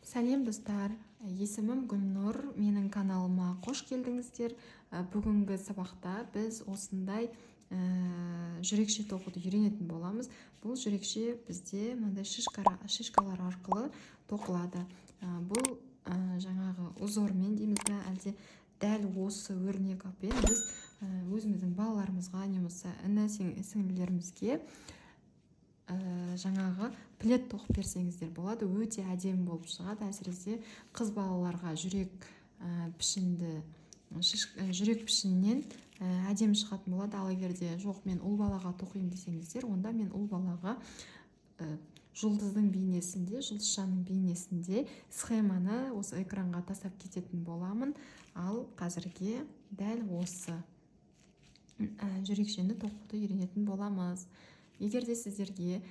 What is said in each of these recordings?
Сәлем достар, есімім Гүлнұр, менің каналыма қош келдіңіздер. Бүгінгі сабақта біз осындай жүрекше тоқуды үйренетін боламыз. Бұл жүрекше бізде мынандай шишкалар арқылы тоқылады. Бұл жаңағы узормен дейміз бе, әлде дәл осы өрнекпен біз өзіміздің балаларымызға немесе іні сіңлілерімізге жаңағы плед тоқып берсеңіздер болады. Өте әдемі болып шығады. Әсіресе қыз балаларға жүрек пішінінен әдемі шығатын болады. Ал егерде жоқ, мен ұл балаға тоқимын десеңіздер, онда мен ұл балаға жұлдыздың бейнесінде, жұлдызшаның бейнесінде схеманы осы экранға тастап кететін боламын. Ал қазірге дәл осы жүрекшені тоқуды үйренетін боламыз. Егер де сіздерге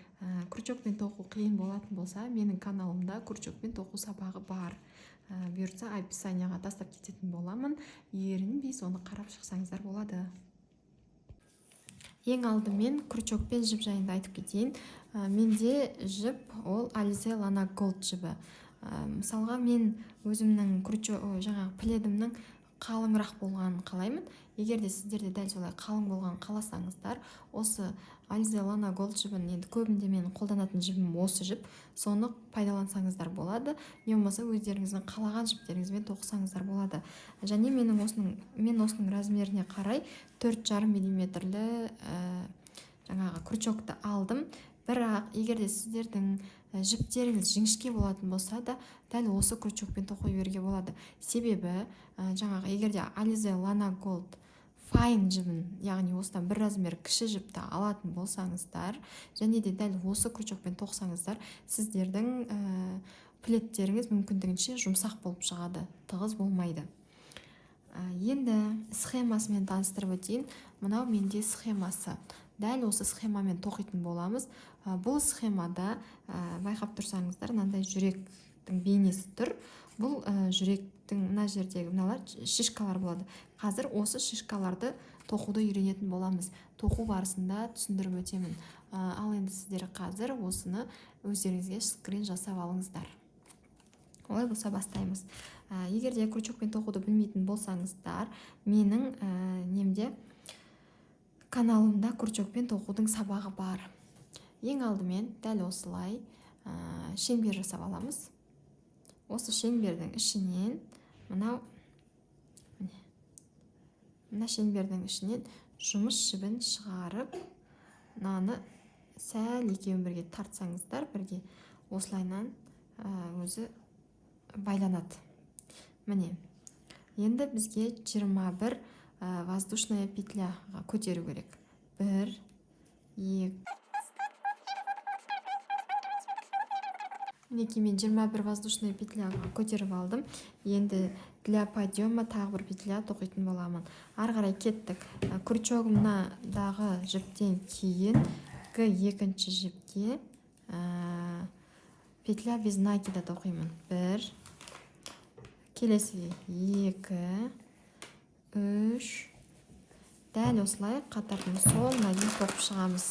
крючокпен тоқу қиын болатын болса, менің каналымда крючокпен тоқу сабағы бар. Бұйыртса описанияға тастап кететін боламын. Ерінбей соны қарап шықсаңыздар болады. Ең алдымен крючокпен жіп жайында айтып кетейін. Менде жіп ол Alize Lana Gold жібі. Мысалға мен өзімнің жаңағы пледімнің қалыңырақ болғанын қалаймын. Егер де сіздерде дәл солай қалың болған қаласаңыздар, осы Alize Lana Gold жібін, енді көбінде мен қолданатын жібім осы жіп, соны пайдалансаңыздар болады. Не болмаса өздеріңіздің қалаған жіптеріңізбен тоқысаңыздар болады. Және мен осының размеріне қарай 4,5 мм жаңағы крючокты алдым. Бірақ егер де сіздердің жіптеріңіз жіңішке болатын болса да, дәл осы крючокпен тоқи беруге болады. Себебі жаңағы егерде Alize Lana Gold Fine жібін, яғни осыдан бір размер кіші жіпті алатын болсаңыздар, және де дәл осы крючокпен тоқсаңыздар, сіздердің пледтеріңіз мүмкіндігінше жұмсақ болып шығады, тығыз болмайды. Енді схемасымен таныстырып өтейін. Мынау менде схемасы. Дәл осы схемамен тоқитын боламыз. Бұл схемада байқап тұрсаңыздар, мынандай жүректің бейнесі тұр. Бұл жүректің мына жердегі мыналар шишкалар болады. Қазір осы шишкаларды тоқуды үйренетін боламыз. Тоқу барысында түсіндіріп өтемін. Ал енді сіздер қазір осыны өздеріңізге скрин жасап алыңыздар. Олай болса бастаймыз. Егер де крючокпен тоқуды білмейтін болсаңыздар, менің немде каналымда крючокпен тоқудың сабағы бар. Ең алдымен дәл осылай шеңбер жасап аламыз. Осы шеңбердің ішінен мына шеңбердің ішінен жұмыс жібін шығарып, мынаны сәл екеуін бірге тартсаңыздар, бірге осылайнан өзі байланады. Міне, енді бізге 21 воздушная петляға көтеру керек. 1, 2. Мінекей мен 21 воздушная петляға көтеріп алдым. Енді для подъема тағы бір петля тоқитын боламын. Ары қарай кеттік. Крючогымнадағы жіптен кейін екінші жіпке петля без накида тоқимын. 1, келесі 2, 3. Дәл осылай қатардың соңына дейін тоқып шығамыз.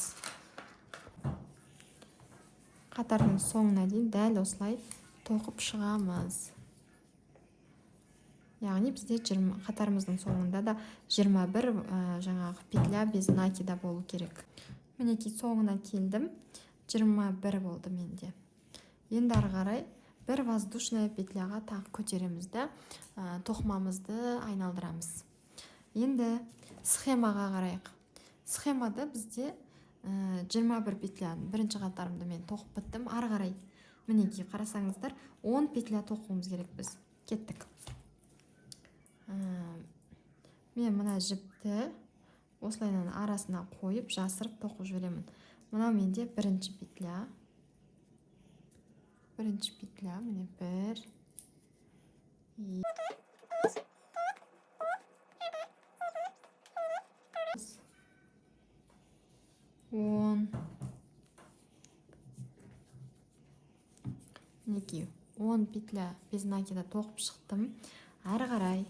Қатардың соңына дейін дәл осылай тоқып шығамыз. Яғни бізде қатарымыздың соңында да 21 жаңағы петля без накида болу керек. Мінекей соңына келдім. 21 болды менде. Енді ары қарай бір воздушная петляға тағы көтереміз де, тоқымамызды айналдырамыз. Енді схемаға қарайық. Схемада бізде 21 петляның бірінші қатарымды мен тоқып біттім. Ары қарай мінекей қарасаңыздар, 10 петля тоқуымыз керек біз. Кеттік. Мен мына жіпті осылайнан арасына қойып, жасырып тоқып жіберемін. Мынау менде бірінші петля. Бірінші петля, міне 1, 2, 10. Мінекей 10 петля без накида тоқып шықтым. Ары қарай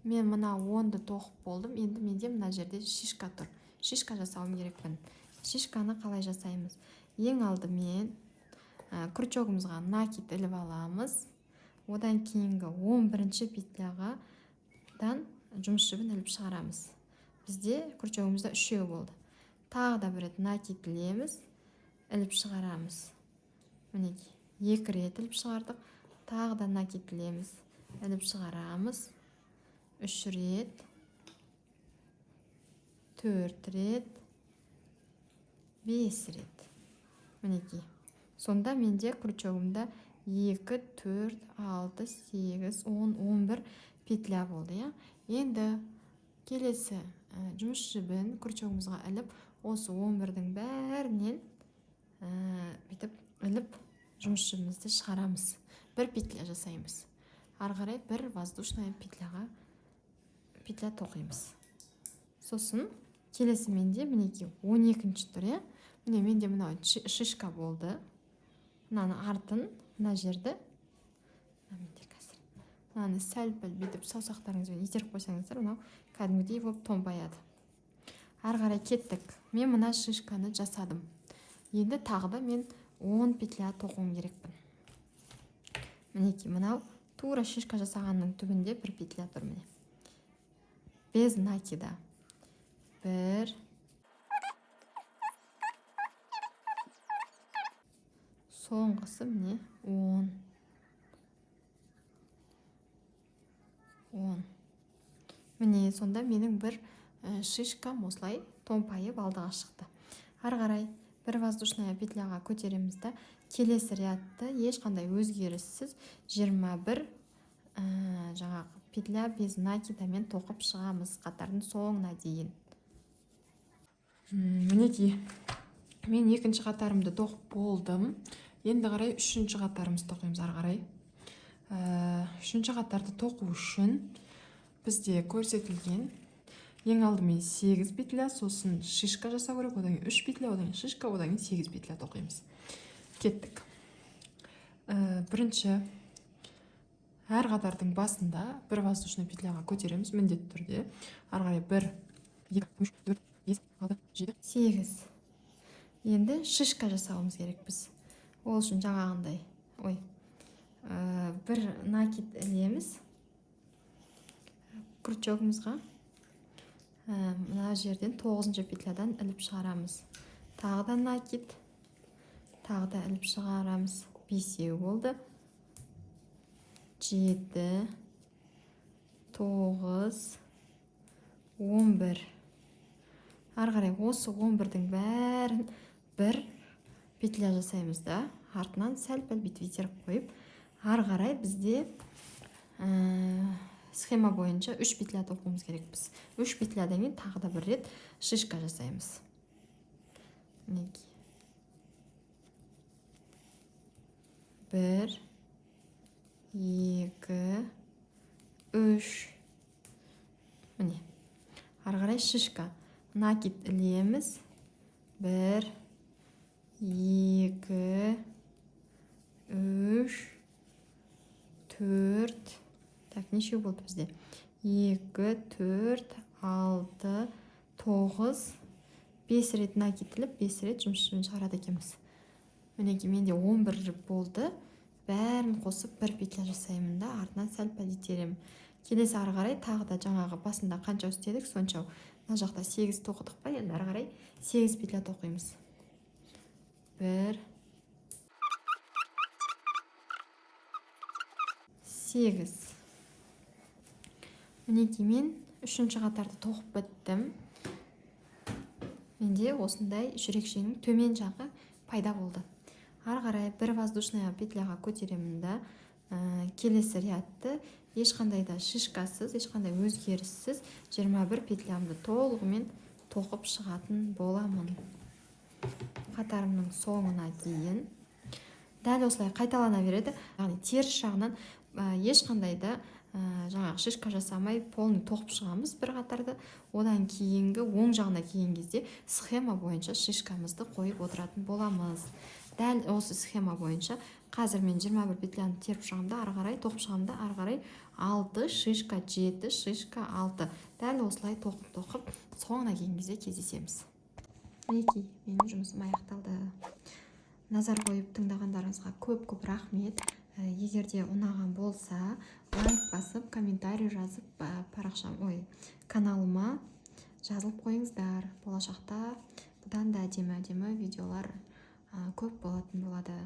мен мына 10-ды тоқып болдым. Енді менде мына жерде шишка тұр. Шишка жасауым керекпін. Шишканы қалай жасаймыз? Ең алдымен крючогымызға накид іліп аламыз. Одан кейінгі 11-ші петлядан жұмыс жібін іліп шығарамыз. Бізде крючогымызда 3 болды. Тағы да бір рет накид ілеміз, іліп шығарамыз. Мінекей, 2 рет іліп шығардық. Тағы да накид ілеміз, іліп шығарамыз. 3 рет, 4 рет, 5 рет. Мінекей. Сонда менде крючогымда 2, 4, 6, 8, 10, 11 петля болды. Енді келесі жұмыс жібін крючогымызға іліп, осы 11-дің бәрінен бүйтіп іліп жұмыс жібімізді шығарамыз. Бір петля жасаймыз. Ары қарай бір воздушная петля тоқимыз. Сосын келесі менде мінекей 12-ші тұр. Міне менде мынау шишка болды. Мынаны артын, мына жерді, мынаны сәл-пәл бүйтіп саусақтарыңызбен итеріп қойсаңыздар, мынау кәдімгідей болып томпаяды. Ары қарай кеттік. Мен мына шишканы жасадым. Енді тағы да мен 10 петля тоқуым керекпін. Мінекей, мынау тура шишка жасағанның түбінде бір петля тұр. Міне. Без накида. 1, соңғысы міне 10. Міне сонда менің бір шишкам осылай томпайып алдыға шықты. Ары қарай бір воздушная петляға көтеремізді. Келесі рядты ешқандай өзгеріссіз 21 жаңағы петля без накидамен тоқып шығамыз қатардың соңына дейін. Мінекей, мен екінші қатарымды тоқып болдым. Енді қарай үшінші қатарымызды тоқимыз. Ары қарай үшінші қатарды тоқу үшін бізде көрсетілген ең алдымен 8 петля, сосын шишка жасау керек, одан кейін 3 петля, одан кейін шишка, одан кейін 8 петля тоқимыз. Кеттік. Бірінші әр қатардың басында бір воздушный петляға көтереміз міндетті түрде. Ары қарай 1, 2, 3, 4, 5, 6, 7, 8. Енді шишка жасауымыз керек біз. Ол үшін жаңағындай, бір накид ілеміз крючогымызға. Мына жерден 9-ші петлядан іліп шығарамыз. Тағы да накид, тағы да іліп шығарамыз. 5 болды. 7, 9, 11. Ары қарай осы 11-дің бәрін бір петля жасаймыз да, артынан сәл-пәл бүйтіп итеріп қойып, ары қарай бізде схема бойынша 3 петля тоқуымыз керекпіз. 3 петлядан кейін тағы да бір рет шишка жасаймыз. Мінекей. 1, 2, 3. Міне. Ары қарай шишка. Накид ілеміз. 1, 2, 3, 4. Так, неше болды бізде? 2, 4, 6, 9, 5 рет накид іліп, 5 рет жұмыс жібін шығарады екенбіз. Мінекей, менде 11 болды. Бәрін қосып бір петля жасаймын да, артынан сәл-пәл итеремін. Келесі ары қарай тағы да жаңағы басында қанша істедік, сонша. Мына жақта 8 тоқыдық па, енді ары қарай 8 петля тоқимыз. 1, 8. Мінекей, мен үшінші қатарды тоқып біттім. Менде осындай жүрекшенің төмен жағы пайда болды. Ары қарай бір воздушная петляға көтеремін да, келесі рядты ешқандай да шишкасыз, ешқандай өзгеріссіз 21 петлямды толығымен тоқып шығатын боламын. Қатарымның соңына дейін. Дәл осылай қайталана береді. Яғни теріс жағынан ешқандай да жаңағы шишка жасамай полный тоқып шығамыз бір қатарды. Одан кейінгі оң жағына келген кезде схема бойынша шишкамызды қойып отыратын боламыз. Дәл осы схема бойынша қазір мен 21 петляны теріп шығамда, ары қарай тоқып шығамда, ары қарай 6 шишка, 7 шишка, 6. Дәл осылай тоқып соңына келген кезде кездесеміз. Мінекей, менің жұмысым аяқталды. назар қойып тыңдағандарыңызға көп рахмет. Егер де ұнаған болса, лайк басып, комментарий жазып, каналыма жазылып қойыңыздар. Болашақта бұдан да әдемі видеолар көп болатын болады.